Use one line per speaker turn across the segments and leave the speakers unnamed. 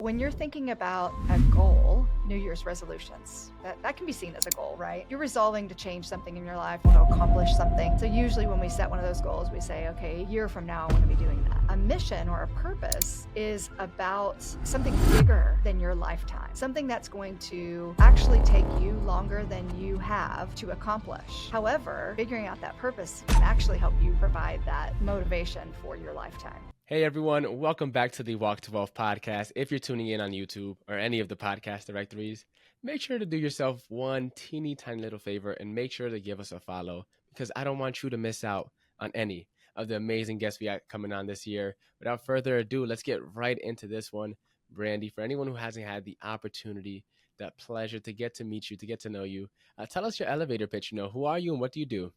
when you're thinking about a goal, New Year's resolutions, that can be seen as a goal, right? You're resolving to change something in your life, to accomplish something. So usually when we set one of those goals, we say, okay, a year from now, I want to be doing that. A mission or a purpose is about something bigger than your lifetime, something that's going to actually take you longer than you have to accomplish. However, figuring out that purpose can actually help you provide that motivation for your lifetime.
Hey everyone, welcome back to the Walk to Wealth podcast. If you're tuning in on YouTube or any of the podcast directories, make sure to do yourself one teeny tiny little favor and make sure to give us a follow, because I don't want you to miss out on any of the amazing guests we got coming on this year. Without further ado, let's get right into this one. Brandi, for anyone who hasn't had the opportunity, the pleasure to get to meet you, to get to know you, tell us your elevator pitch. Who are you and what do you do?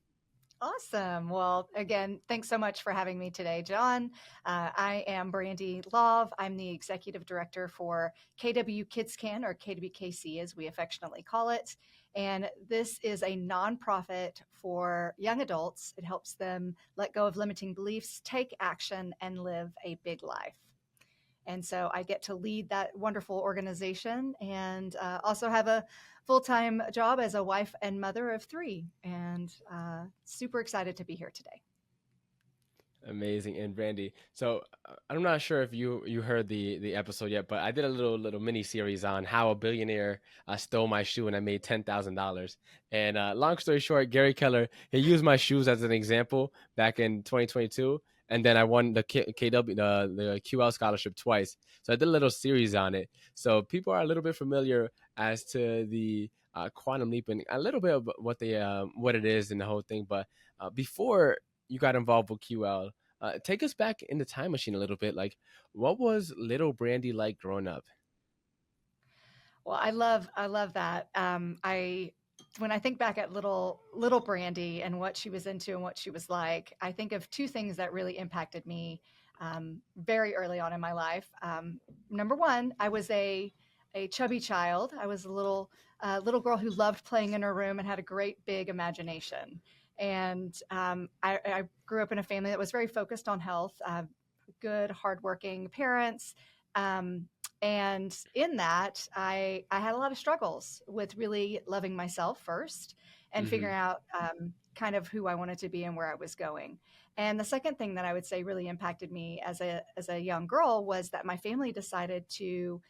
Awesome. Well, again, thanks so much for having me today, John. I am Brandi Lauve. I'm the executive director for KW Kids Can, or KWKC as we affectionately call it. And this is a nonprofit for young adults. It helps them let go of limiting beliefs, take action, and live a big life. And so I get to lead that wonderful organization and also have a full-time job as a wife and mother of 3, and super excited to be here today.
Amazing. And Brandi, so I'm not sure if you heard the episode yet, but I did a little mini series on how a billionaire stole my shoe and I made $10,000. And long story short, Gary Keller, he used my shoes as an example back in 2022. And then I won the KW, the QL scholarship twice. So I did a little series on it. So people are a little bit familiar as to the quantum leap and a little bit of what it is and the whole thing. But before you got involved with QL, take us back in the time machine a little bit. Like, what was little Brandi like growing up?
Well, I love that. When I think back at little Brandi and what she was into and what she was like, I think of 2 things that really impacted me very early on in my life. Number one, I was a chubby child. I was a little girl who loved playing in her room and had a great big imagination. And I grew up in a family that was very focused on health, good, hardworking parents. And in that, I had a lot of struggles with really loving myself first and figuring out kind of who I wanted to be and where I was going. And the second thing that I would say really impacted me as a young girl was that my family decided to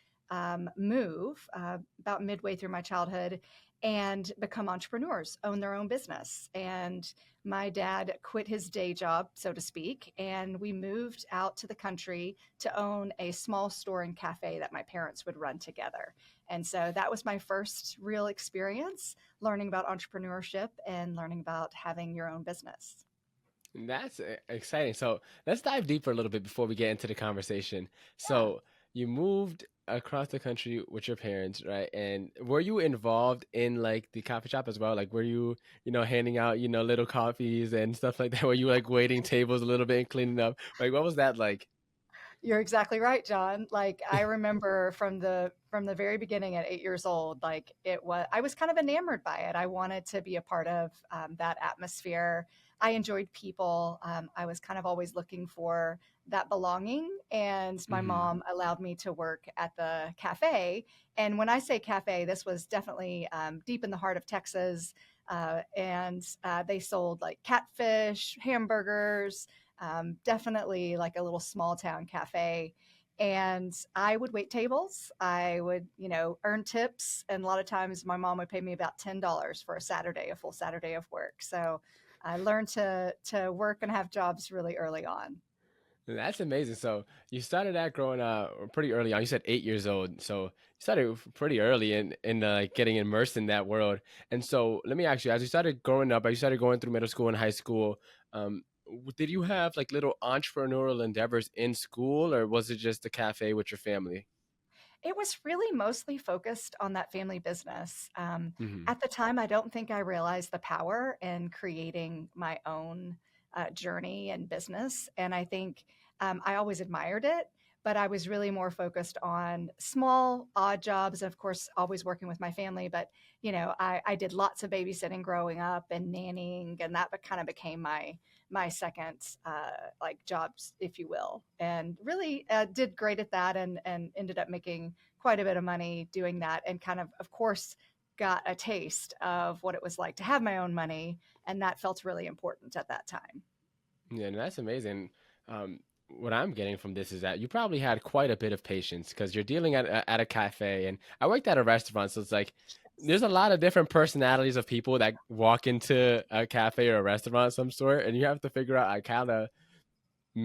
move about midway through my childhood and become entrepreneurs, own their own business. And my dad quit his day job, so to speak, and we moved out to the country to own a small store and cafe that my parents would run together. And so that was my first real experience learning about entrepreneurship and learning about having your own business.
That's exciting. So let's dive deeper a little bit before we get into the conversation.
Yeah.
So you moved across the country with your parents, right? And were you involved in like the coffee shop as well? Like, were you, handing out, little coffees and stuff like that? Were you like waiting tables a little bit and cleaning up? Like, what was that like?
You're exactly right, John. Like, I remember from the very beginning at 8 years old, like I was kind of enamored by it. I wanted to be a part of that atmosphere. I enjoyed people. I was kind of always looking for that belonging, and my mom allowed me to work at the cafe. And when I say cafe, this was definitely deep in the heart of Texas. And they sold like catfish, hamburgers, definitely like a little small town cafe. And I would wait tables. I would, earn tips. And a lot of times my mom would pay me about $10 for a full Saturday of work. So I learned to work and have jobs really early on.
That's amazing. So you started that growing up pretty early on. You said 8 years old. So you started pretty early in like getting immersed in that world. And so let me ask you, as you started growing up, as you started going through middle school and high school, did you have like little entrepreneurial endeavors in school, or was it just a cafe with your family?
It was really mostly focused on that family business.
hmm
At the time, I don't think I realized the power in creating my own journey and business. And I think I always admired it, but I was really more focused on small, odd jobs. Of course, always working with my family, but I did lots of babysitting growing up and nannying, and that kind of became my my second like jobs, if you will, and really did great at that, and ended up making quite a bit of money doing that, and kind of course, got a taste of what it was like to have my own money, and that felt really important at that time.
Yeah, and that's amazing. Um, what I'm getting from this is that you probably had quite a bit of patience because you're dealing at a cafe, and I worked at a restaurant, so it's like there's a lot of different personalities of people that walk into a cafe or a restaurant of some sort, and you have to figure out like how to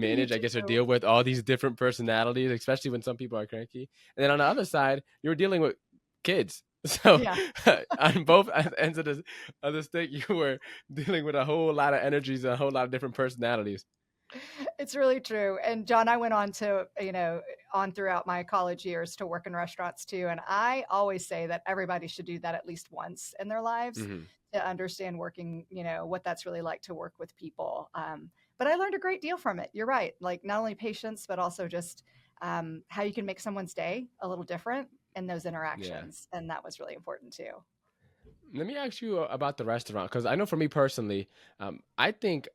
You
manage, I guess, or
do.
deal with all these different personalities, especially when some people are cranky. And then on the other side, you're dealing with kids. So
Yeah.
on both ends of the stick, you were dealing with a whole lot of energies and a whole lot of different personalities.
It's really true. And John, I went on to, on throughout my college years to work in restaurants too. And I always say that everybody should do that at least once in their lives
Hmm.
to understand working, what that's really like to work with people. But I learned a great deal from it. You're right. Like not only patience, but also just how you can make someone's day a little different in those
Yeah.
interactions. And that was really important too.
Let me ask you about the restaurant because I know for me personally, I think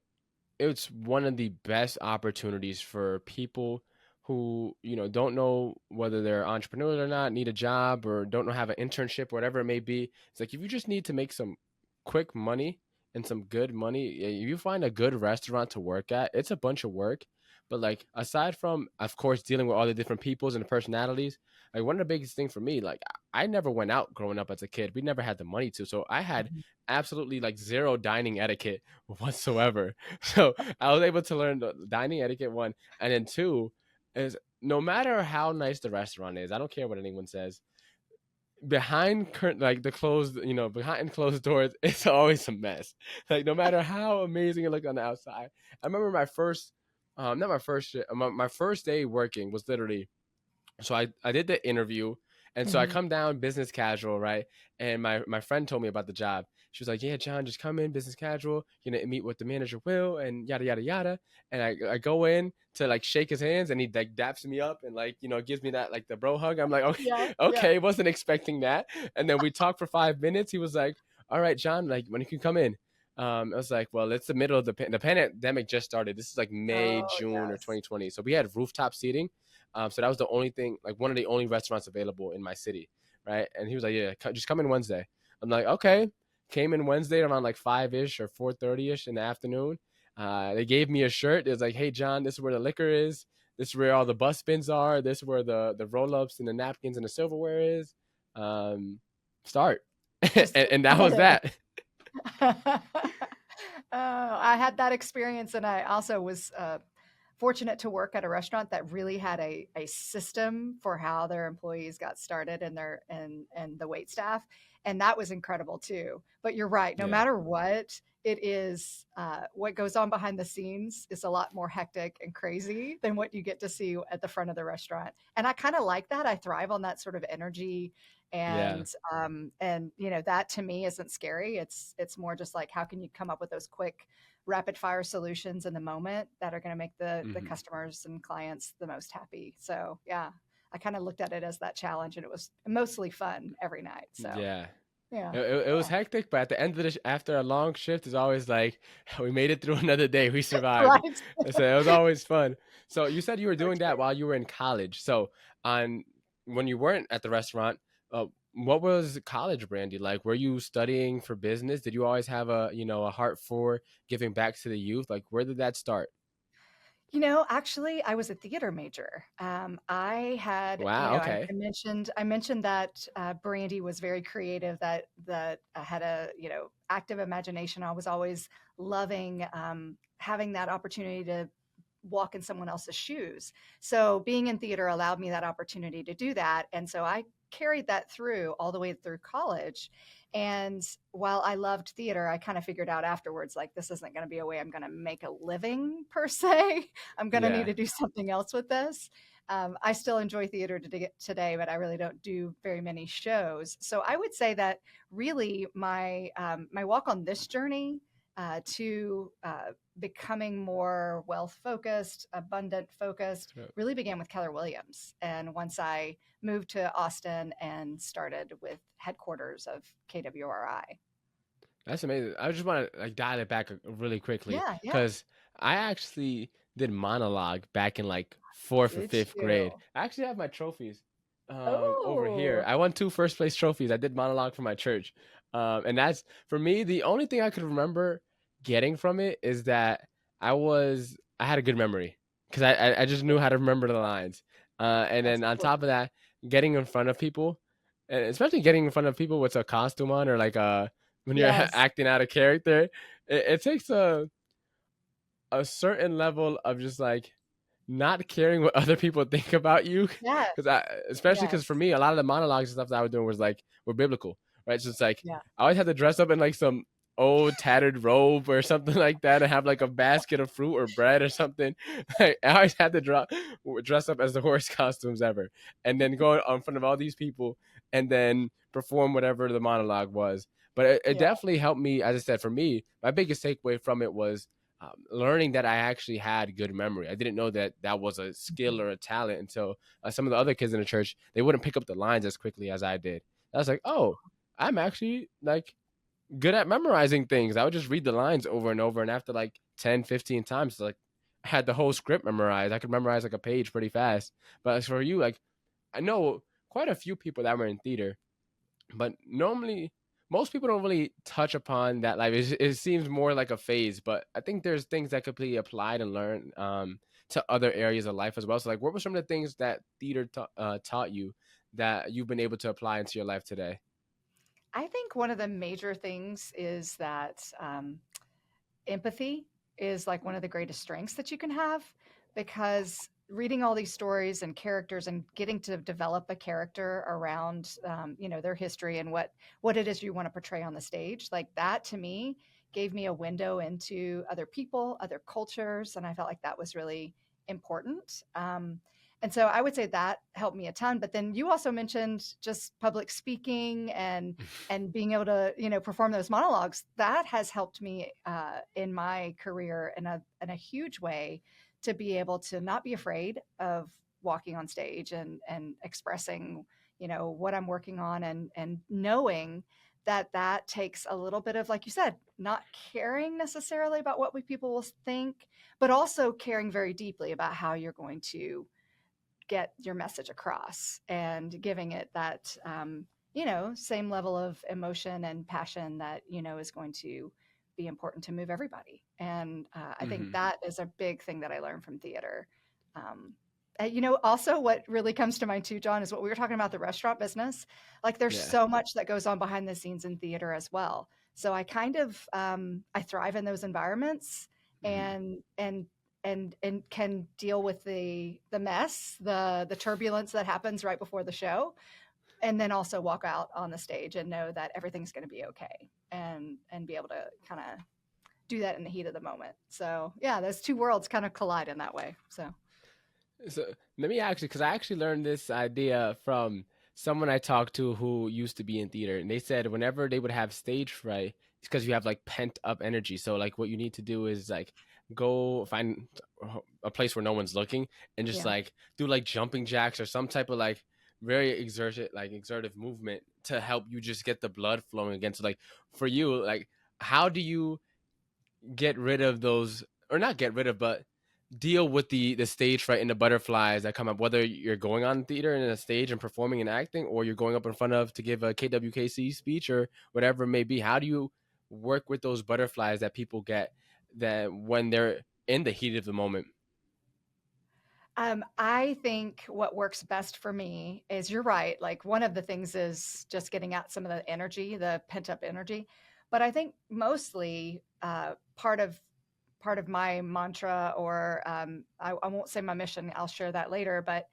it's one of the best opportunities for people who don't know whether they're entrepreneurs or not, need a job or don't know have an internship, whatever it may be. It's like if you just need to make some quick money and some good money, if you find a good restaurant to work at, it's a bunch of work. But like aside from, of course, dealing with all the different peoples and the personalities, like one of the biggest things for me, like I never went out growing up as a kid. We never had the money to, so I had
Mhm.
absolutely like zero dining etiquette whatsoever. So I was able to learn the dining etiquette one, and then two is no matter how nice the restaurant is, I don't care what anyone says. Behind curtain, like the closed, behind closed doors, it's always a mess. Like no matter how amazing it looked on the outside. I remember my first, not my first, my first day working was literally so I did the interview, and so I
Mhm.
come down business casual, right? And my friend told me about the job. She was like, "Yeah, John, just come in business casual. You know, meet with the manager Will, and yada yada yada." And I go in to like shake his hands, and he like daps me up and like gives me that like the bro hug. I'm like, okay,
Yeah. Yeah.
okay, wasn't expecting that. And then we talked for 5 minutes. He was like, "All right, John, like when you can come in." I was like, well, it's the middle of the pandemic just started. This is like May,
Oh,
June, or
yes.
2020. So we had rooftop seating. So that was the only thing, like one of the only restaurants available in my city, right? And he was like, "Yeah, just come in Wednesday." I'm like, "Okay." Came in Wednesday around like 5 ish or 4:30 ish in the afternoon. They gave me a shirt. It was like, "Hey, John, this is where the liquor is. This is where all the bus bins are. This is where the roll ups and the napkins and the silverware is. Um, Start."
Just get
And that was
started.
that.
Oh, I had that experience, and I also was fortunate to work at a restaurant that really had a system for how their employees got started and and the wait staff, and that was incredible too. But you're right, no
Yeah.
matter what it is, what goes on behind the scenes is a lot more hectic and crazy than what you get to see at the front of the restaurant. And I kind of like that. I thrive on that sort of energy,
Yeah.
and that to me isn't scary. It's more just like how can you come up with those quick rapid fire solutions in the moment that are going to make the
Hmm.
customers and clients the most happy. So yeah, I kind of looked at it as that challenge, and it was mostly fun every night. So
Yeah.
yeah,
It was
yeah,
hectic, but at the end of after a long shift, it's always like we made it through another day. We survived.
right.
So it was always fun. So you said you were doing
That's
that
great.
while you were in college. So on when you weren't at the restaurant, what was college, Brandy? Like, were you studying for business? Did you always have a heart for giving back to the youth? Like, where did that start?
Actually, I was a theater major. I had,
Wow. Okay.
I mentioned that Brandy was very creative, that had a, active imagination. I was always loving having that opportunity to walk in someone else's shoes. So being in theater allowed me that opportunity to do that, and so I carried that through all the way through college. And while I loved theater, I kind of figured out afterwards, like, this isn't going to be a way I'm going to make a living per se. I'm going to need
Yeah.
to do something else with this. I still enjoy theater today, but I really don't do very many shows. So I would say that really my walk on this journey to becoming more wealth focused, abundant focused,
So
really began with Keller Williams. And once I moved to Austin and started with headquarters of KWRI.
that's amazing. I just want to like dial it back really quickly
Yeah, yeah.
because I actually did monologue back in like fourth or
Did
fifth grade.
you?
I actually have my trophies over here.
Oh,
I won 2 first place trophies. I did monologue for my church. And that's for me, the only thing I could remember getting from it is that I had a good memory because I just knew how to remember the lines. And
that's
then on top
cool.
of that, getting in front of people, and especially getting in front of people with a costume on or like when you're
Yes.
acting out a character, it takes a certain level of just like not caring what other people think about you. Because
Yes.
I, especially because
Yes.
for me, a lot of the monologues and stuff that I was doing were biblical, right? So it's like
Yeah.
I always had to dress up in like some old tattered robe or something like that and have like a basket of fruit or bread or something. Like, I always had to dress up as the worst costumes ever and then go in front of all these people and then perform whatever the monologue was. But it
Yeah.
definitely helped me. As I said, for me, my biggest takeaway from it was learning that I actually had good memory. I didn't know that that was a skill
Mhm.
or a talent until some of the other kids in the church, they wouldn't pick up the lines as quickly as I did. I was like, oh, I'm actually like good at memorizing things. I would just read the lines over and over. And after like 10, 15 times, like I had the whole script memorized. I could memorize like a page pretty fast. But as for you, like I know quite a few people that were in theater, but normally most people don't really touch upon that life. It seems more like a phase, but I think there's things that could be applied and learned to other areas of life as well. So like what were some of the things that theater taught you that you've been able to apply into your life today?
I think one of the major things is that empathy is like one of the greatest strengths that you can have because reading all these stories and characters and getting to develop a character around their history and what it is you want to portray on the stage, like that to me gave me a window into other people, other cultures, and I felt like that was really important. And so I would say that helped me a ton. But then you also mentioned just public speaking and being able to perform those monologues. That has helped me in my career in a huge way, to be able to not be afraid of walking on stage and expressing what I'm working on, and knowing that that takes a little bit of, like you said, not caring necessarily about what people will think, but also caring very deeply about how you're going to get your message across, and giving it that same level of emotion and passion that is going to be important to move everybody. And I think
Hmm.
that is a big thing that I learned from theater. Also what really comes to mind too, John, is what we were talking about, the restaurant business. Like there's
Yeah.
so much that goes on behind the scenes in theater as well. So I kind of I thrive in those environments,
Hmm.
and can deal with the mess, the turbulence that happens right before the show, and then also walk out on the stage and know that everything's going to be okay, and be able to kind of do that in the heat of the moment. So yeah, those two worlds kind of collide in that way. So
So let me actually, because I actually learned this idea from someone I talked to who used to be in theater, and they said whenever they would have stage fright, it's because you have like pent up energy. So like what you need to do is like go find a place where no one's looking and just
yeah.
like do like jumping jacks or some type of like very exertive movement to help you just get the blood flowing again. So like for you, like how do you get rid of those, or not get rid of, but deal with the stage fright and the butterflies that come up, whether you're going on theater and a stage and performing and acting, or you're going up in front of to give a KWKC speech or whatever it may be? How do you work with those butterflies that people get that when they're in the heat of the moment?
I think what works best for me is, you're right. Like one of the things is just getting out some of the energy, the pent up energy. But I think mostly part of my mantra, or I won't say my mission, I'll share that later. But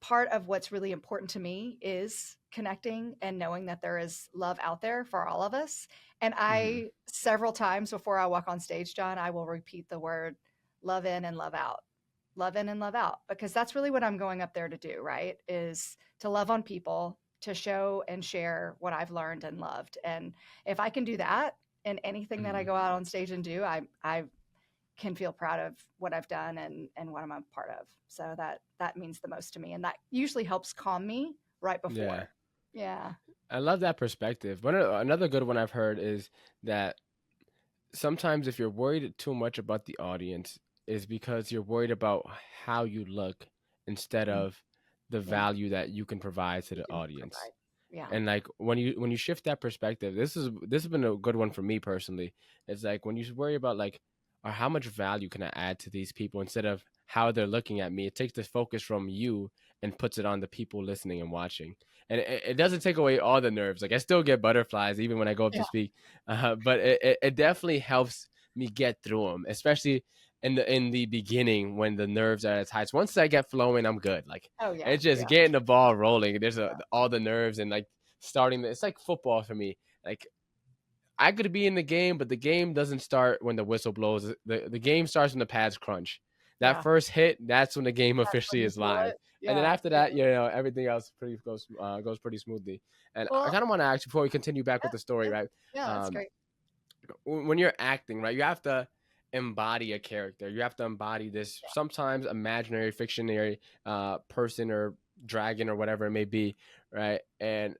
part of what's really important to me is connecting and knowing that there is love out there for all of us. And
Hmm.
I, several times before I walk on stage, John, I will repeat the word love in and love out, love in and love out, because that's really what I'm going up there to do, right? Is to love on people, to show and share what I've learned and loved. And if I can do that in anything that I
Hmm.
go out on stage and do, I can feel proud of what I've done and what I'm a part of. So that means the most to me, and that usually helps calm me right
Yeah.
before. Yeah.
I love that perspective. Another good one I've heard is that sometimes if you're worried too much about the audience, is because you're worried about how you look instead
Mm,
of the
yeah,
value that you can provide to
you
the
can
audience.
provide. Yeah.
And like when you shift that perspective, this has been a good one for me personally. It's like when you worry about like, or how much value can I add to these people instead of how they're looking at me, it takes the focus from you and puts it on the people listening and watching. And it doesn't take away all the nerves. Like I still get butterflies even when I go up to
Yeah.
speak, but it definitely helps me get through them, especially in the beginning when the nerves are at its highest. Once I get flowing, I'm good. Like
Oh, yeah.
it's just
Yeah.
getting the ball rolling. There's
Yeah.
all the nerves and like starting. It's like football for me. Like I could be in the game, but the game doesn't start when the whistle blows. The game starts when the pads crunch. That
Yeah.
first hit, that's when the game
That's when
officially
you
is
feel
live.
it.
And then
Yeah.
after
Yeah.
that, everything else pretty goes pretty smoothly. And I
Well,
kind of want to ask you before we continue back with the
yeah.
story,
Yeah.
right?
Yeah. That's
Um,
great.
when you're acting, right, you have to embody a character. You have to embody this
Yeah.
sometimes imaginary, fictionary person or dragon or whatever it may be, right? And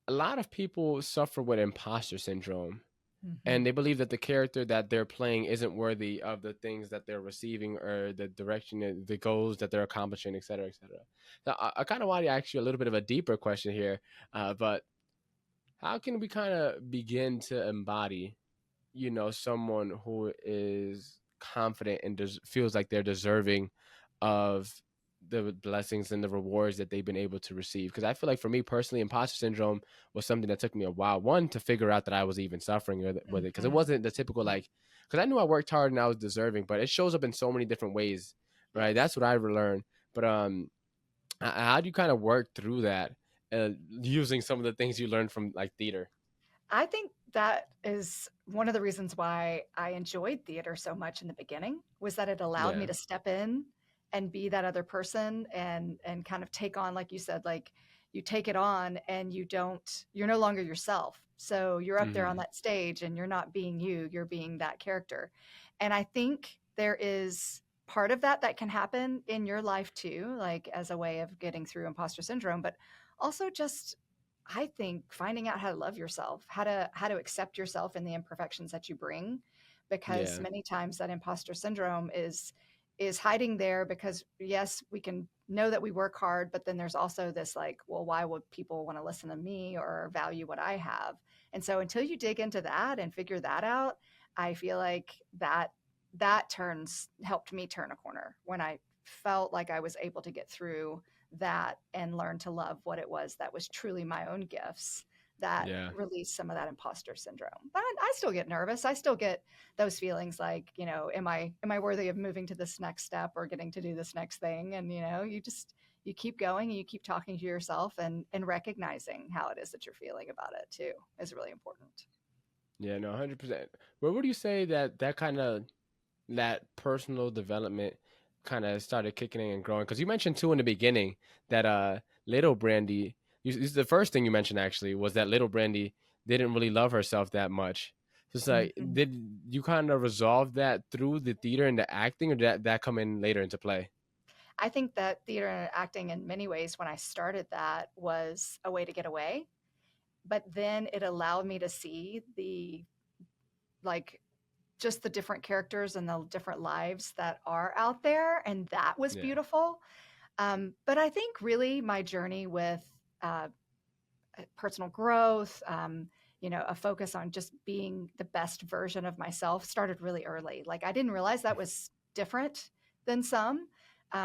a lot of people suffer with imposter syndrome,
Hmm.
and they believe that the character that they're playing isn't worthy of the things that they're receiving or the direction, the goals that they're accomplishing, et cetera, et cetera. So I kind of want to ask you a little bit of a deeper question here, but how can we kind of begin to embody, someone who is confident and feels like they're deserving of the blessings and the rewards that they've been able to receive? Because I feel like for me personally, imposter syndrome was something that took me a while, one, to figure out that I was even suffering with it, because it
Hmm.
wasn't the typical like, because I knew I worked hard and I was deserving, but it shows up in so many different ways, right?
Yes.
That's what I learned. But how do you kind of work through that, using some of the things you learned from like theater?
I think that is one of the reasons why I enjoyed theater so much in the beginning was that it allowed me
Yeah.
to step in and be that other person and kind of take on, like you said, like you take it on and you're no longer yourself. So you're up there on
Hmm.
that stage and you're not being you, you're being that character. And I think there is part of that that can happen in your life too, like as a way of getting through imposter syndrome, but also just I think finding out how to love yourself, how to accept yourself and the imperfections that you bring, because
Yeah.
many times that imposter syndrome is hiding there because yes, we can know that we work hard, but then there's also this like, well, why would people want to listen to me or value what I have? And so until you dig into that and figure that out, I feel like that turns helped me turn a corner when I felt like I was able to get through that and learn to love what it was that was truly my own gifts that
Yeah.
release some of that imposter syndrome. But I still get nervous. I still get those feelings like, am I worthy of moving to this next step or getting to do this next thing? And you keep going and you keep talking to yourself and recognizing how it is that you're feeling about it too is really important.
Yeah, no, 100%. Where would you say that kind of that personal development kind of started kicking in and growing? Because you mentioned too in the beginning that little Brandy, this is the first thing you mentioned actually was that little Brandy didn't really love herself that much. So it's like,
Mhm.
did you kind of resolve that through the theater and the acting, or did that come in later into play?
I think that theater and acting in many ways when I started that was a way to get away, but then it allowed me to see the like just the different characters and the different lives that are out there, and that was
Yeah.
beautiful. But I think really my journey with uh, personal growth, a focus on just being the best version of myself started really early. Like I didn't realize that was different than some.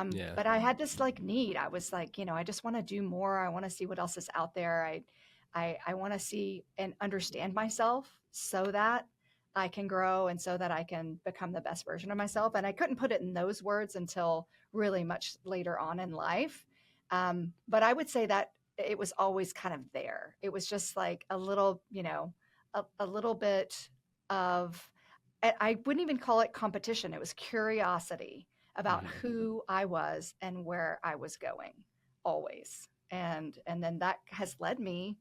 Yeah.
But I had this like need. I was like, I just want to do more. I want to see what else is out there. I want to see and understand myself so that I can grow and so that I can become the best version of myself. And I couldn't put it in those words until really much later on in life. But I would say that it was always kind of there. It was just like a little, a little bit of, I wouldn't even call it competition. It was curiosity about
Hmm.
who I was and where I was going always. And then that has led me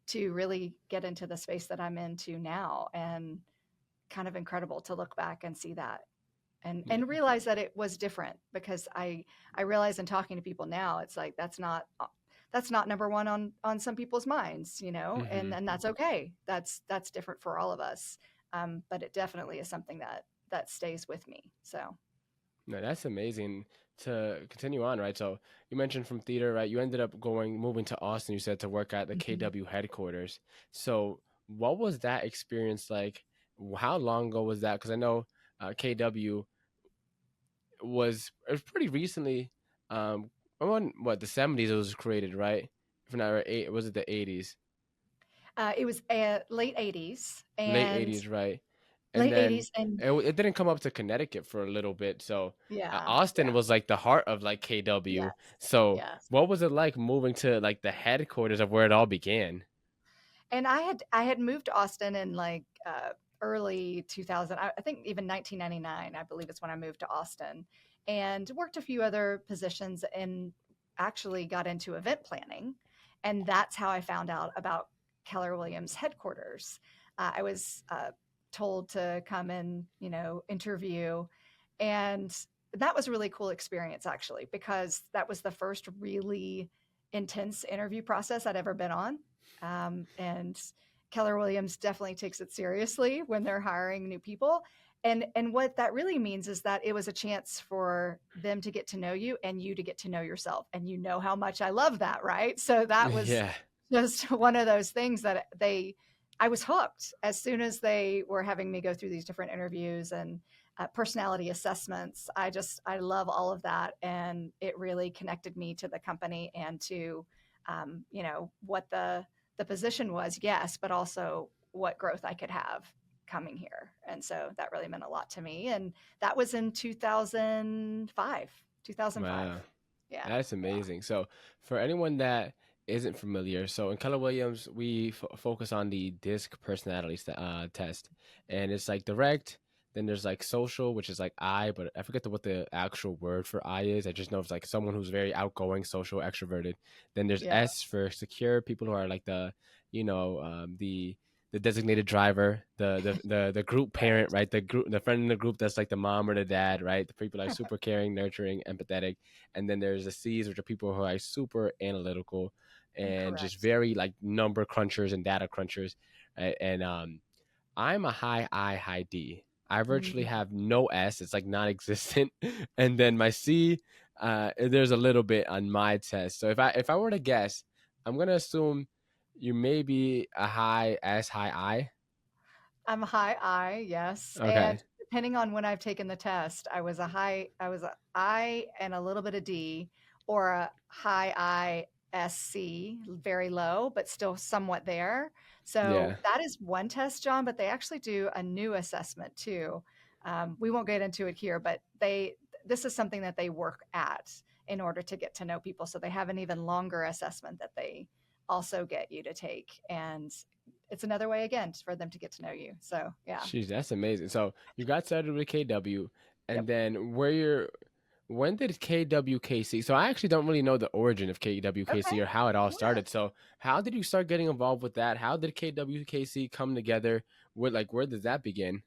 to really get into the space that I'm into now and kind of incredible to look back and see that and
Yeah.
realize that it was different because I realize in talking to people now it's like that's not number one on some people's minds, and
Hmm.
that's okay. That's different for all of us. but it definitely is something that stays with me. So
No, that's amazing. To continue on, right? So you mentioned from theater, right? You ended up moving to Austin, you said, to work at the
mhm.
KW headquarters. So what was that experience like? How long ago was that? Because I know KW it was pretty recently. Around what, the 70s it was created, right? If not, was it the 80s?
It was late 80s
Late
and
80s, right? And
late
then
80s and
it didn't come up to Connecticut for a little bit. So
yeah,
Austin
yeah,
was like the heart of like KW.
yes,
So
yes.
what was it like moving to like the headquarters of where it all began?
And I had moved to Austin in like early 2000. I think even 1999, I believe is when I moved to Austin, and worked a few other positions and actually got into event planning. And that's how I found out about Keller Williams headquarters. I was told to come and interview, and that was a really cool experience actually because that was the first really intense interview process I'd ever been on. And Keller Williams definitely takes it seriously when they're hiring new people. And what that really means is that it was a chance for them to get to know you and you to get to know yourself. And you know how much I love that, right? So that was
Yeah.
just one of those things that I was hooked as soon as they were having me go through these different interviews and personality assessments. I love all of that. And it really connected me to the company and to, what the position was, yes, but also what growth I could have coming here. And so that really meant a lot to me. And that was in 2005, 2005.
Wow.
Yeah.
That's
Yeah.
amazing. So, for anyone that isn't familiar, so in Keller Williams, we focus on the DISC personality test, and it's like direct. Then there's like social, which is like I, but I forget what the actual word for I is. I just know it's like someone who's very outgoing, social, extroverted. Then there's
Yeah.
S for secure, people who are like the designated driver, the group
Right.
parent, right? The friend in the group that's like the mom or the dad, right? The people like super caring, nurturing, empathetic. And then there's the C's, which are people who are like super analytical and just
Correct.
very like number crunchers and data crunchers. Right? And I'm a high I, high D. I virtually
Mhm.
have no S. It's like non-existent. And then my C, there's a little bit on my test. So if I were to guess, I'm gonna assume you may be a high S, high I.
I'm a high I, yes. And
Okay.
depending on when I've taken the test, I was a I and a little bit of D, or a high I SC, very low, but still somewhat there. So
Yeah.
that is one test, John, but they actually do a new assessment too. We won't get into it here, but this is something that they work at in order to get to know people. So they have an even longer assessment that they also get you to take. And it's another way again for them to get to know you. So yeah.
Jeez, that's amazing. So you got started with KW, and
Yep.
then when did KWKC? So I actually don't really know the origin of
Okay.
KWKC or how it all
Yeah.
started. So how did you start getting involved with that? How did KWKC come together? Where did that begin?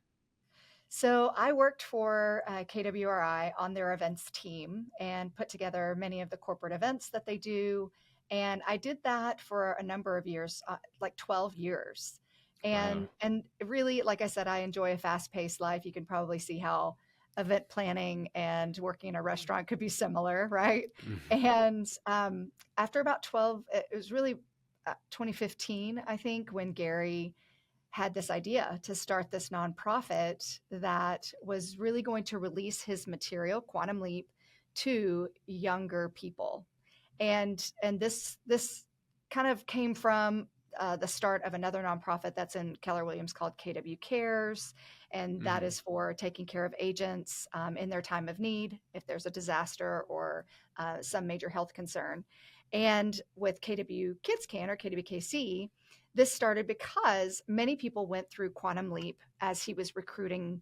So I worked for KWRI on their events team and put together many of the corporate events that they do. And I did that for a number of years, like 12 years.
Wow.
And really, like I said, I enjoy a fast-paced life. You can probably see how event planning and working in a restaurant could be similar, right? And after about 12, it was really 2015, I think, when Gary had this idea to start this nonprofit that was really going to release his material, Quantum Leap, to younger people. And this kind of came from the start of another nonprofit that's in Keller Williams called KW Cares, and that
Hmm.
is for taking care of agents in their time of need if there's a disaster or some major health concern. And with KW Kids Can or KWKC, this started because many people went through Quantum Leap as he was recruiting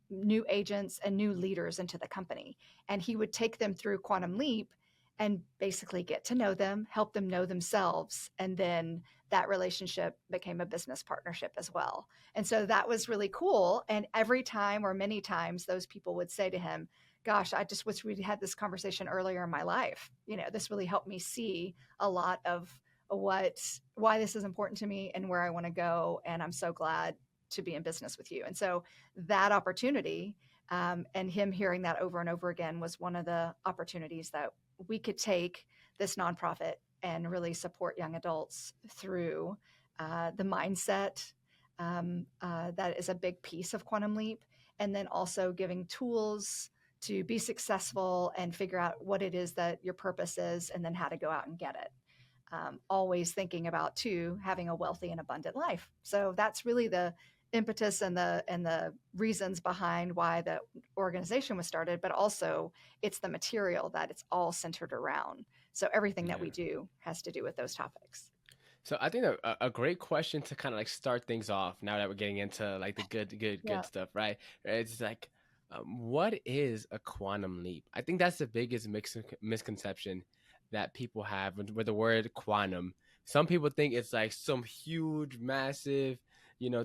new agents and new leaders into the company. And he would take them through Quantum Leap and basically get to know them, help them know themselves. And then that relationship became a business partnership as well. And so that was really cool. And every time or many times, those people would say to him, gosh, I just wish we'd had this conversation earlier in my life. This really helped me see a lot of why this is important to me and where I want to go. And I'm so glad to be in business with you. And so that opportunity, and him hearing that over and over again, was one of the opportunities that we could take this nonprofit and really support young adults through the mindset that is a big piece of Quantum Leap, and then also giving tools to be successful and figure out what it is that your purpose is, and then how to go out and get it. Always thinking about too having a wealthy and abundant life. So that's really the impetus and the reasons behind why the organization was started, but also it's the material that it's all centered around. So everything that we
Yeah.
do has to do with those topics.
So I think a great question to kind of like start things off now that we're getting into like the good
Yeah.
stuff, right? It's like, what is a quantum leap? I think that's the biggest misconception that people have with the word quantum. Some people think it's like some huge, massive,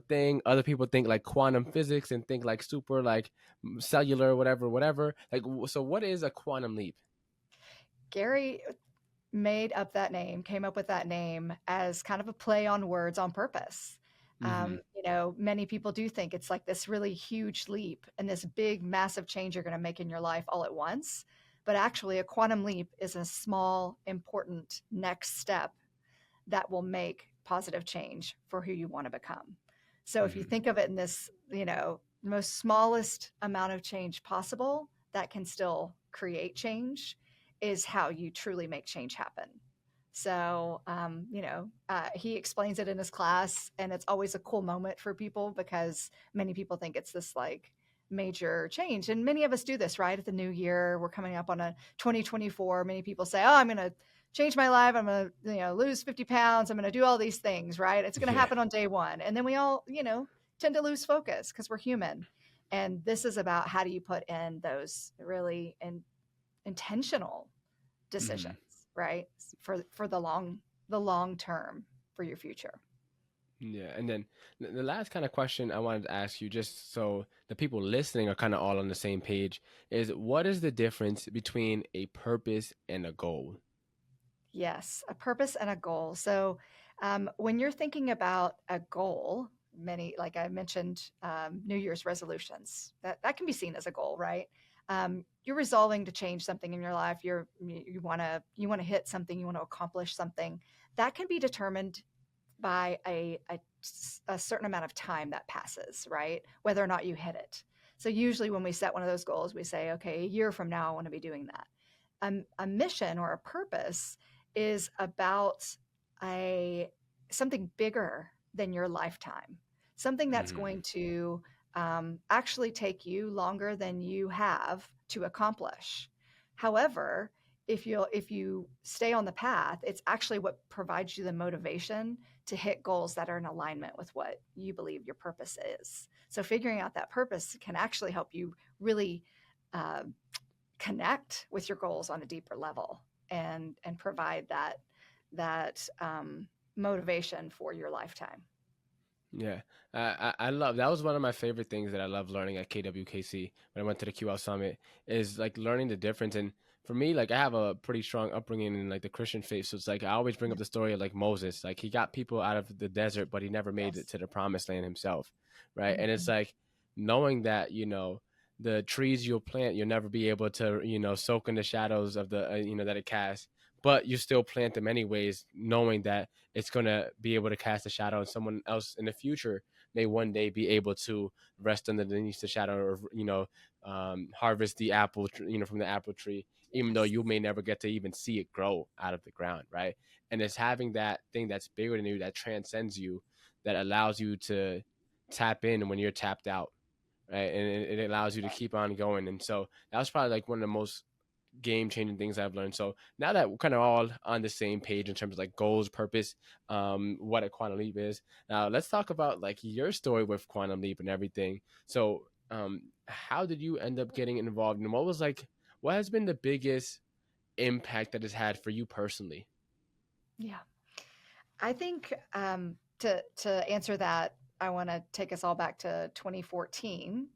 thing. Other people think like quantum physics and think like super like cellular, whatever, whatever. Like, so what is a quantum leap?
Gary made up that name, came up with that name as kind of a play on words on purpose.
Mm-hmm.
Many people do think it's like this really huge leap and this big, massive change you're going to make in your life all at once. But actually, a quantum leap is a small, important next step that will make positive change for who you want to become. So if you
Mm-hmm.
think of it in this, most smallest amount of change possible that can still create change is how you truly make change happen. So, he explains it in his class, and it's always a cool moment for people because many people think it's this like major change. And many of us do this, right? At the new year, we're coming up on a 2024. Many people say, oh, I'm going to change my life. I'm going to, lose 50 pounds. I'm going to do all these things, right? It's going to
Yeah.
happen on day one. And then we all, tend to lose focus because we're human. And this is about how do you put in those really intentional
Mm-hmm.
decisions, right? For the long term for your future.
Yeah, and then the last kind of question I wanted to ask you, just so the people listening are kind of all on the same page, is what is the difference between a purpose and a goal?
Yes, a purpose and a goal. So when you're thinking about a goal, many, like I mentioned, New Year's resolutions, that can be seen as a goal, right? You're resolving to change something in your life. You want to hit something. You want to accomplish something. That can be determined by a certain amount of time that passes, right? Whether or not you hit it. So usually when we set one of those goals, we say, okay, a year from now, I want to be doing that. A mission or a purpose is about a something bigger than your lifetime, something that's
Mm-hmm.
going to actually take you longer than you have to accomplish. However, if you stay on the path, it's actually what provides you the motivation to hit goals that are in alignment with what you believe your purpose is. So figuring out that purpose can actually help you really uh, connect with your goals on a deeper level and provide that motivation for your lifetime.
Yeah, I love that was one of my favorite things that I love learning at KWKC when I went to the QL Summit is like learning the difference. And for me, like I have a pretty strong upbringing in like the Christian faith, so it's like I always bring
Yeah.
up the story of like Moses, like he got people out of the desert, but he never made it
Yes.
to the promised land himself, right? And it's
Mhm.
like knowing that the trees you'll plant, you'll never be able to soak in the shadows of the that it casts, but you still plant them anyways, knowing that it's going to be able to cast a shadow and someone else in the future may one day be able to rest underneath the shadow or harvest the apple from the apple tree, even though
Yes.
you may never get to even see it grow out of the ground, right? And it's having that thing that's bigger than you, that transcends you, that allows you to tap in when you're tapped out, right? And it allows you to keep on going. And so that was probably like one of the most game changing things I've learned. So now that we're kind of all on the same page in terms of like goals, purpose, what a quantum leap is, now let's talk about like your story with quantum leap and everything. So, how did you end up getting involved, and what has been the biggest impact that it's had for you personally?
Yeah. I think to answer that, I want to take us all back to 2014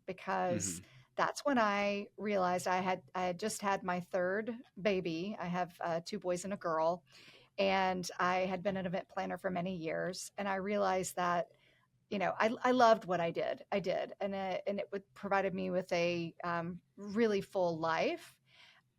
Mm-hmm.
because that's when I realized I had just had my third baby. I have two boys and a girl, and I had been an event planner for many years, and I realized that I loved what I did. I did. And it would provided me with a really full life.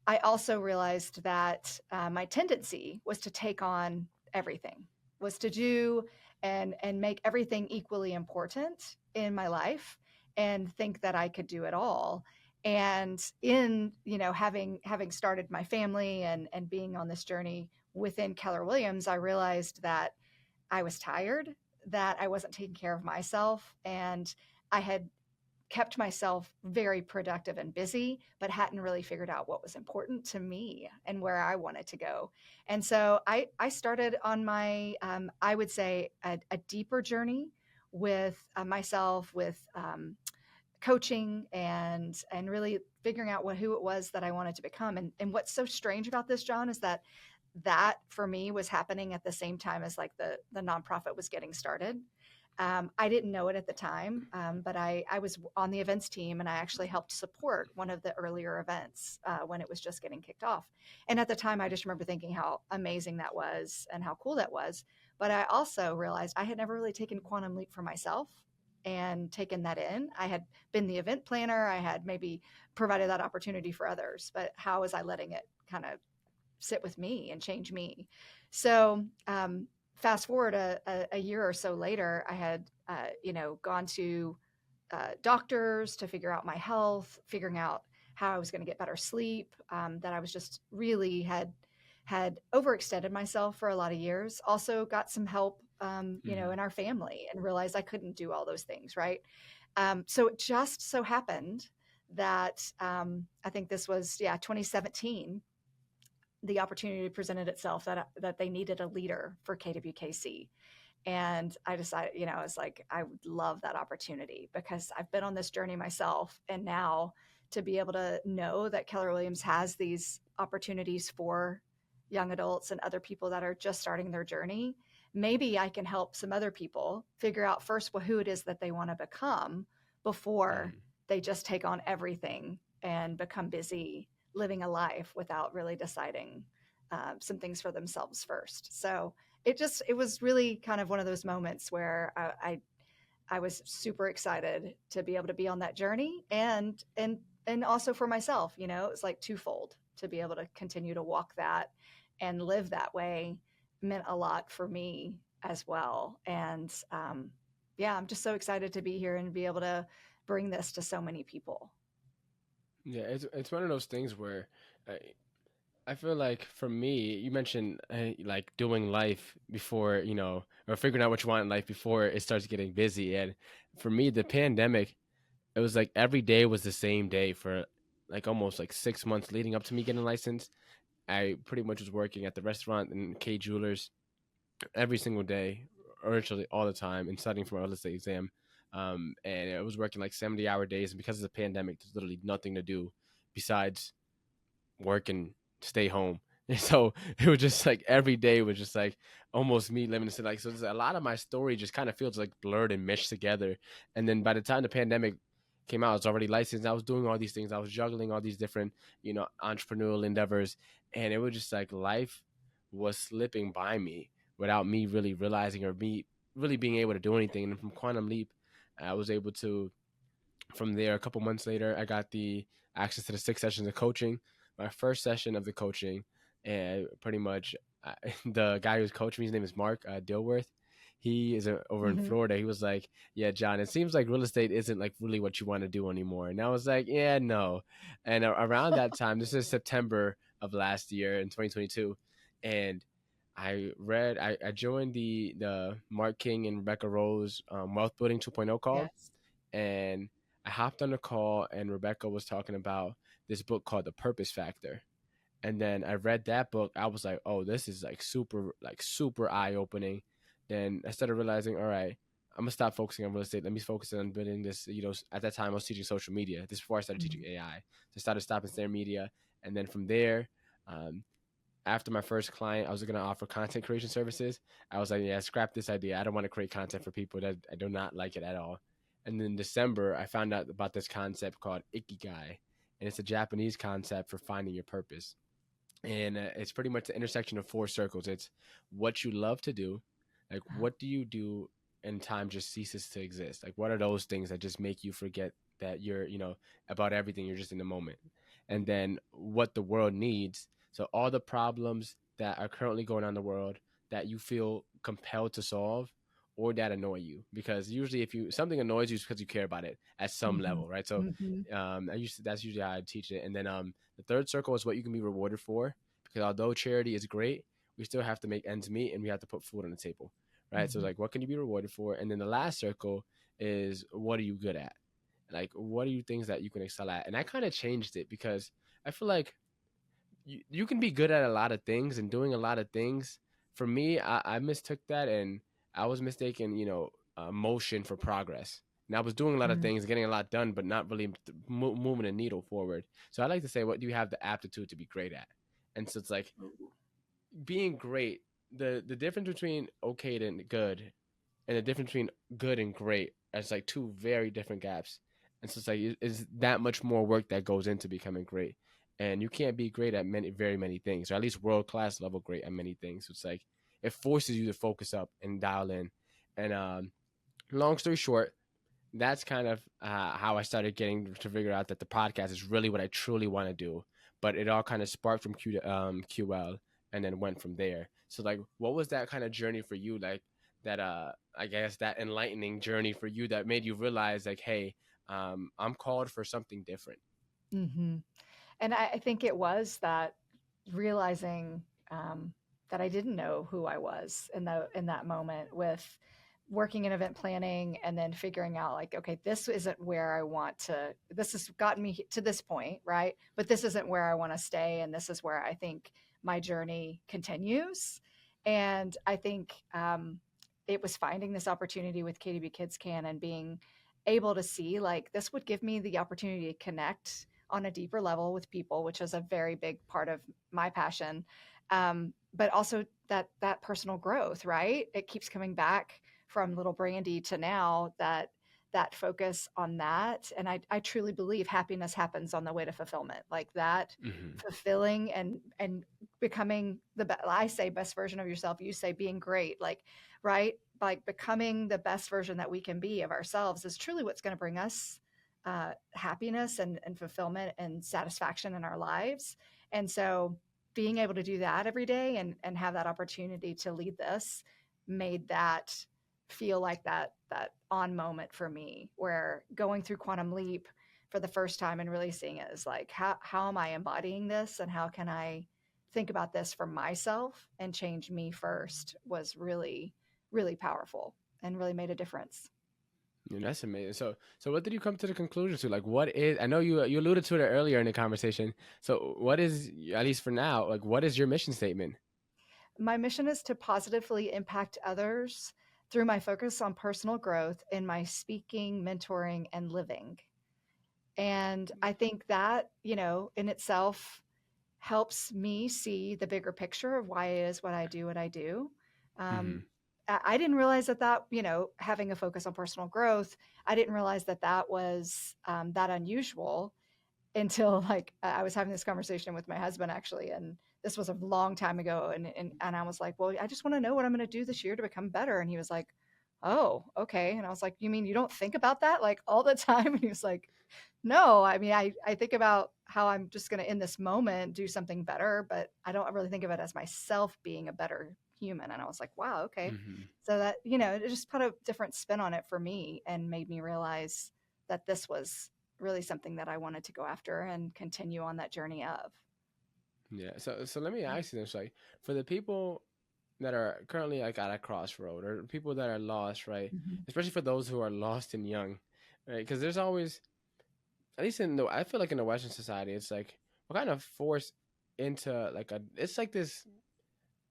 I also realized that my tendency was to take on everything, was to do and make everything equally important in my life and think that I could do it all. And in, having started my family and being on this journey within Keller Williams, I realized that I was tired, that I wasn't taking care of myself, and I had kept myself very productive and busy, but hadn't really figured out what was important to me and where I wanted to go. And so I started on my, I would say, a deeper journey with myself, with coaching and really figuring out who it was that I wanted to become. And what's so strange about this, John, is that for me was happening at the same time as like the nonprofit was getting started. I didn't know it at the time, but I was on the events team and I actually helped support one of the earlier events when it was just getting kicked off. And at the time, I just remember thinking how amazing that was and how cool that was. But I also realized I had never really taken quantum leap for myself and taken that in. I had been the event planner. I had maybe provided that opportunity for others, but how was I letting it kind of sit with me and change me? So fast forward a year or so later, I had gone to doctors to figure out my health, figuring out how I was going to get better sleep. That I was just really had overextended myself for a lot of years. Also got some help,
Mm-hmm.
in our family, and realized I couldn't do all those things. Right. So it just so happened that I think this was 2017, the opportunity presented itself that they needed a leader for KWKC. And I decided, I was like, I would love that opportunity because I've been on this journey myself. And now to be able to know that Keller Williams has these opportunities for young adults and other people that are just starting their journey, maybe I can help some other people figure out first who it is that they want to become before
Mm-hmm.
they just take on everything and become busy living a life without really deciding some things for themselves first. So it was really kind of one of those moments where I was super excited to be able to be on that journey and also for myself, it was like twofold to be able to continue to walk that and live that way meant a lot for me as well. And yeah, I'm just so excited to be here and be able to bring this to so many people.
Yeah, it's one of those things where I feel like for me, you mentioned like doing life before, or figuring out what you want in life before it starts getting busy. And for me, the pandemic, it was like every day was the same day for like almost like 6 months leading up to me getting licensed. I pretty much was working at the restaurant and K Jewelers every single day, or literally all the time, and studying for my real estate exam. And I was working like 70-hour days. And because of the pandemic, there's literally nothing to do besides work and stay home. And so it was just like every day was just like almost me living in like, so there's a lot of my story just kind of feels like blurred and meshed together. And then by the time the pandemic came out, I was already licensed. I was doing all these things. I was juggling all these different, entrepreneurial endeavors. And it was just like life was slipping by me without me really realizing or me really being able to do anything. And from Quantum Leap, I was able to, from there, a couple months later, I got the access to the 6 sessions of coaching. My first session of the coaching, and pretty much the guy who's coaching me, his name is Mark Dilworth. He is over in
Mm-hmm.
Florida. He was like, "Yeah, John, it seems like real estate isn't like really what you want to do anymore." And I was like, "Yeah, no." And around that time, this is September of last year in 2022, and I joined the Mark King and Rebecca Rose Wealth Building 2.0 call,
Yes.
and I hopped on the call and Rebecca was talking about this book called The Purpose Factor. And then I read that book. I was like, oh, this is like super eye opening. Then I started realizing, all right, I'm gonna stop focusing on real estate. Let me focus on building this. At that time I was teaching social media. This before I started teaching
Mhm.
AI. So I started stopping Snare Media, and then from there, um, after my first client, I was gonna offer content creation services. I was like, yeah, scrap this idea. I don't want to create content for people that I do not like it at all. And then in December, I found out about this concept called Ikigai, and it's a Japanese concept for finding your purpose. And it's pretty much the intersection of four circles. It's what you love to do, like
Uh-huh.
what do you do and time just ceases to exist? Like, what are those things that just make you forget that you're, about everything? You're just in the moment. And then what the world needs. So all the problems that are currently going on in the world that you feel compelled to solve or that annoy you, because usually if you something annoys you, it's because you care about it at some
Mhm.
level, right? So
Mhm.
that's usually how I teach it. And then the third circle is what you can be rewarded for, because although charity is great, we still have to make ends meet and we have to put food on the table, right? So
Mhm.
like, what can you be rewarded for? And then the last circle is, what are you good at? Like, what are you things that you can excel at? And I kind of changed it because I feel like you can be good at a lot of things and doing a lot of things. For me, I mistook that, and I was mistaken, motion for progress. And I was doing a lot of
Mhm.
things, getting a lot done, but not really moving a needle forward. So I like to say, what do you have the aptitude to be great at? And so it's like being great. The difference between okay and good, and the difference between good and great, is like two very different gaps. And so it's like is that much more work that goes into becoming great. And you can't be great at very many things, or at least world class level great at many things. So it's like it forces you to focus up and dial in. And long story short, that's kind of how I started getting to figure out that the podcast is really what I truly want to do. But it all kind of sparked from QL and then went from there. So like, what was that kind of journey for you? Like that, I guess that enlightening journey for you that made you realize like, hey, I'm called for something different.
Mhm. And I think it was that realizing that I didn't know who I was in that moment with working in event planning and then figuring out like, okay, this isn't where I want to. This has gotten me to this point, right? But this isn't where I want to stay, and this is where I think my journey continues. And I think it was finding this opportunity with KDB Kids Can and being able to see like this would give me the opportunity to connect on a deeper level with people, which is a very big part of my passion. But also that personal growth, right? It keeps coming back from little Brandi to now that focus on that. And I truly believe happiness happens on the way to fulfillment, like that
Hmm.
fulfilling and becoming I say best version of yourself. You say being great, like, right? Like becoming the best version that we can be of ourselves is truly what's going to bring us happiness and fulfillment and satisfaction in our lives. And so being able to do that every day and have that opportunity to lead this made that feel like that on moment for me, where going through Quantum Leap for the first time and really seeing it is like, how am I embodying this and how can I think about this for myself and change me first was really, really powerful and really made a difference.
Yeah, that's amazing. So what did you come to the conclusion to? Like, what is? I know you alluded to it earlier in the conversation. So, what is, at least for now, like, what is your mission statement?
My mission is to positively impact others through my focus on personal growth in my speaking, mentoring, and living. And I think that, in itself helps me see the bigger picture of why it is what I do.
Hmm.
Um, I didn't realize that, having a focus on personal growth, I didn't realize that was that unusual until like I was having this conversation with my husband actually, and this was a long time ago, and I was like, well, I just want to know what I'm going to do this year to become better, and he was like, oh, okay, and I was like, you mean you don't think about that like all the time? And he was like, no, I mean, I think about how I'm just going to in this moment do something better, but I don't really think of it as myself being a better human. And I was like, wow, okay.
Hmm.
So that, it just put a different spin on it for me and made me realize that this was really something that I wanted to go after and continue on that journey of.
Yeah. So let me ask you this: like, for the people that are currently like at a crossroad, or people that are lost, right?
Mhm.
Especially for those who are lost and young, right? Because there's always, at least I feel like in the Western society, it's like we're kind of forced into like it's like this.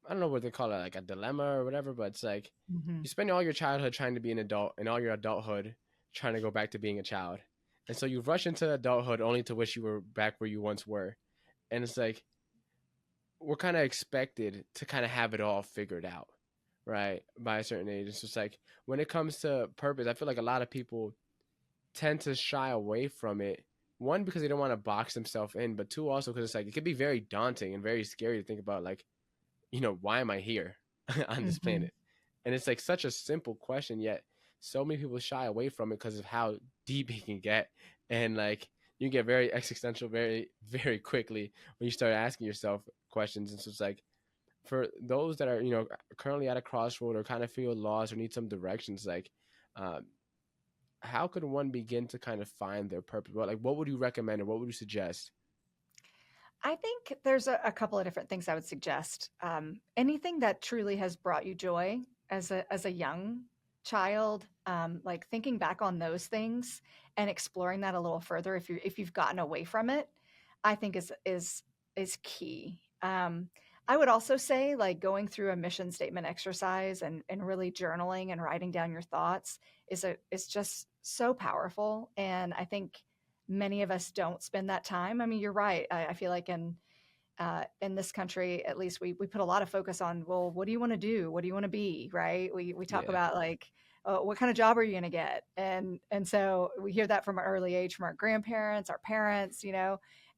I don't know what they call it, like a dilemma or whatever, but it's like
Mhm.
you spend all your childhood trying to be an adult and all your adulthood trying to go back to being a child. And so you rush into adulthood only to wish you were back where you once were. And it's like we're kind of expected to kind of have it all figured out, right? By a certain age. It's just like when it comes to purpose, I feel like a lot of people tend to shy away from it. One, because they don't want to box themselves in, but two, also because it's like it could be very daunting and very scary to think about, like, why am I here on this
Mhm.
planet? And it's like such a simple question, yet so many people shy away from it because of how deep it can get. And like you get very existential very, very quickly when you start asking yourself questions. And so it's like for those that are, currently at a crossroad or kind of feel lost or need some directions, like um, how could one begin to kind of find their purpose? What would you recommend or what would you suggest?
I think there's a couple of different things I would suggest. Anything that truly has brought you joy as a young child, like thinking back on those things and exploring that a little further if you've gotten away from it, I think is key. I would also say like going through a mission statement exercise and really journaling and writing down your thoughts is just so powerful. And I think many of us don't spend that time. I mean, you're right. I feel like in this country, at least we put a lot of focus on, well, what do you want to do? What do you want to be? Right. We talk
Yeah.
about like, oh, what kind of job are you going to get? And so we hear that from an early age from our grandparents, our parents,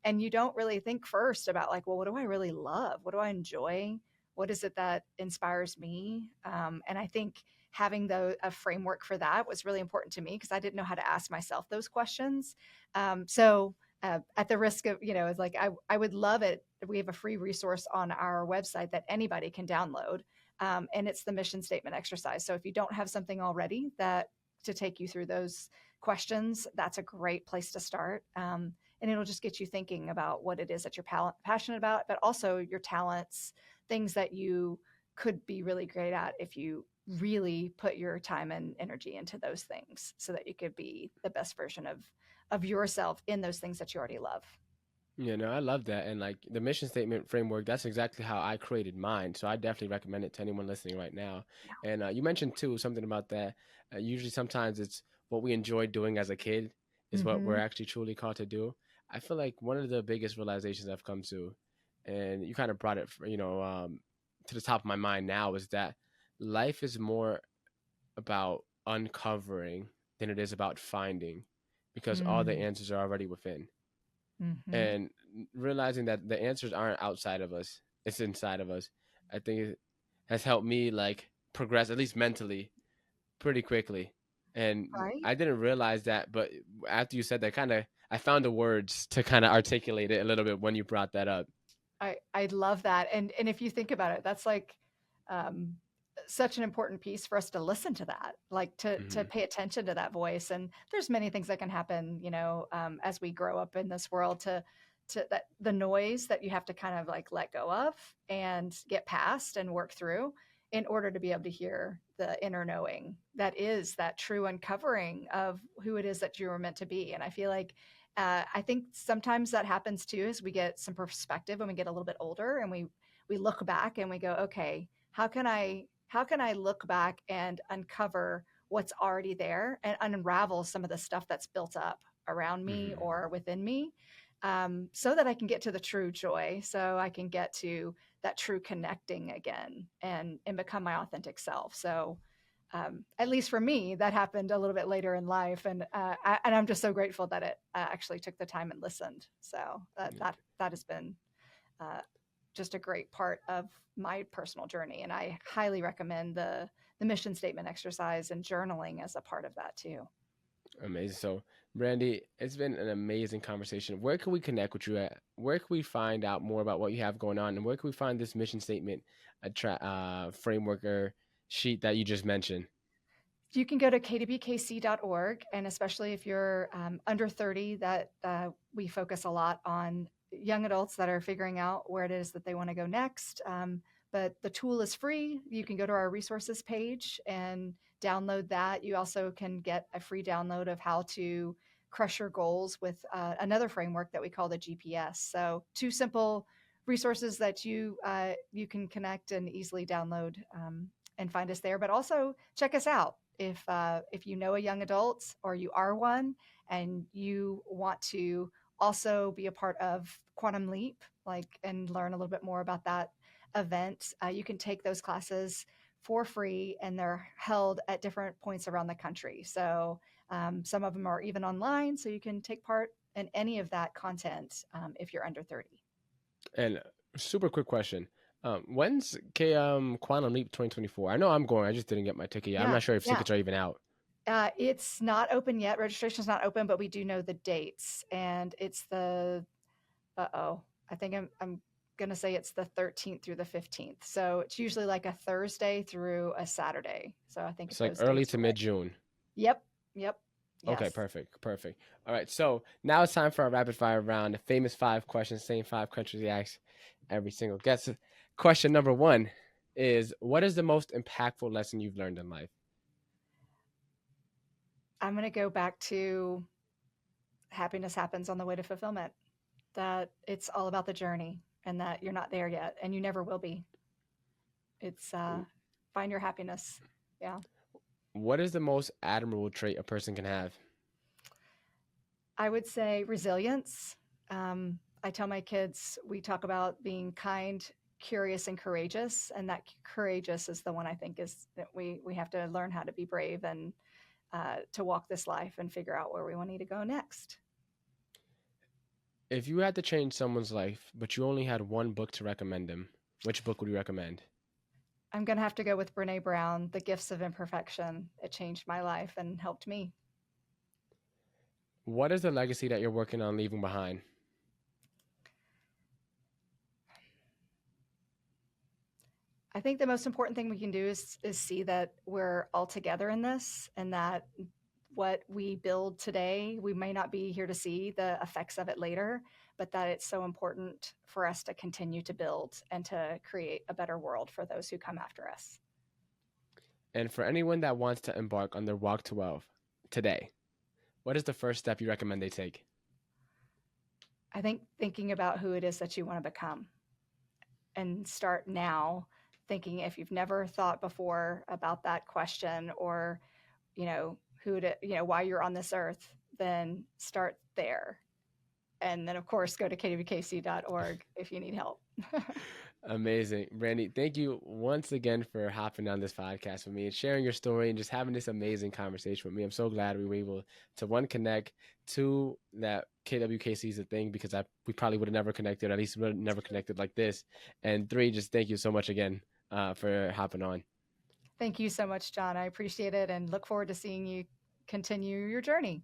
and you don't really think first about like, well, what do I really love? What do I enjoy? What is it that inspires me? And I think having a framework for that was really important to me because I didn't know how to ask myself those questions. At the risk of, it's like I would love it. We have a free resource on our website that anybody can download. And it's the mission statement exercise. So if you don't have something already that to take you through those questions, that's a great place to start. And it'll just get you thinking about what it is that you're passionate about, but also your talents, things that you could be really great at if you really put your time and energy into those things so that you could be the best version of yourself in those things that you already love.
Yeah, no, I love that. And like the mission statement framework, that's exactly how I created mine. So I definitely recommend it to anyone listening right now. And you mentioned too something about that. Usually, sometimes it's what we enjoyed doing as a kid is what we're
Mm-hmm.
actually truly called to do. I feel like one of the biggest realizations I've come to, and you kind of brought it, to the top of my mind now, is that life is more about uncovering than it is about finding, because all the answers are already within.
Mm-hmm.
And realizing that the answers aren't outside of us, it's inside of us, I think it has helped me like progress, at least mentally, pretty quickly. And
Right.
I didn't realize that, but after you said that, kind of I found the words to kind of articulate it a little bit when you brought that up.
I love that. And if you think about it, that's like um, such an important piece for us to listen to that, like to
Hmm.
pay attention to that voice. And there's many things that can happen, as we grow up in this world to that the noise that you have to kind of like let go of and get past and work through in order to be able to hear the inner knowing that is that true uncovering of who it is that you were meant to be. And I feel like I think sometimes that happens too as we get some perspective when we get a little bit older and we look back and we go, okay, how can I look back and uncover what's already there and unravel some of the stuff that's built up around me
Hmm.
or within me, so that I can get to the true joy, so I can get to that true connecting again and become my authentic self. So at least for me, that happened a little bit later in life, and I'm just so grateful that it actually took the time and listened. So that has been uh, just a great part of my personal journey, and I highly recommend the mission statement exercise and journaling as a part of that too.
Amazing. So, Brandy, it's been an amazing conversation. Where can we connect with you at? Where can we find out more about what you have going on? And where can we find this mission statement, framework or sheet that you just mentioned?
You can go to kdbkc.org, and especially if you're under 30, that we focus a lot on young adults that are figuring out where it is that they want to go next. But the tool is free. You can go to our resources page and download that. You also can get a free download of how to crush your goals with another framework that we call the GPS. So two simple resources that you can connect and easily download, and find us there. But also check us out if you know a young adult or you are one and you want to also be a part of Quantum Leap, like and learn a little bit more about that event. You can take those classes for free, and they're held at different points around the country. So some of them are even online, so you can take part in any of that content if you're under 30.
And super quick question. When's Quantum Leap 2024? I know I'm going. I just didn't get my ticket yet. I'm
Yeah,
not sure if
yeah.
tickets are even out.
It's not open yet. Registration's not open, but we do know the dates, and it's the uh-oh. I think I'm gonna say it's the 13th through the 15th. So it's usually like a Thursday through a Saturday. So I think if
It's like
those
early
dates
to
are
mid
right.
June.
Yep, yep,
Okay,
yes.
perfect, perfect. All right, so now it's time for our rapid fire round. The famous 5 questions, same 5 questions we ask every single guest. Question number one is, what is the most impactful lesson you've learned in life?
I'm gonna go back to happiness happens on the way to fulfillment. That it's all about the journey, and that you're not there yet, and you never will be. It's find your happiness. Yeah.
What is the most admirable trait a person can have?
I would say resilience. I tell my kids we talk about being kind, curious, and courageous, and that courageous is the one I think is that we have to learn how to be brave and to walk this life and figure out where we want to go next.
If you had to change someone's life, but you only had one book to recommend them, which book would you recommend?
I'm gonna have to go with Brene Brown, The Gifts of Imperfection. It changed my life and helped me.
What is the legacy that you're working on leaving behind?
I think the most important thing we can do is see that we're all together in this, and that what we build today, we may not be here to see the effects of it later, but that it's so important for us to continue to build and to create a better world for those who come after us.
And for anyone that wants to embark on their walk to wealth today, what is the first step you recommend they take?
I think thinking about who it is that you want to become, and start now thinking, if you've never thought before about that question, or why you're on this earth, then start there. And then, of course, go to kwkc.org if you need help.
Amazing. Brandi, thank you once again for hopping on this podcast with me and sharing your story and just having this amazing conversation with me. I'm so glad we were able to, one, connect, two, that KWKC is a thing, because we probably would have never connected, or at least would have never connected like this. And three, just thank you so much again for hopping on.
Thank you so much, John. I appreciate it and look forward to seeing you continue your journey.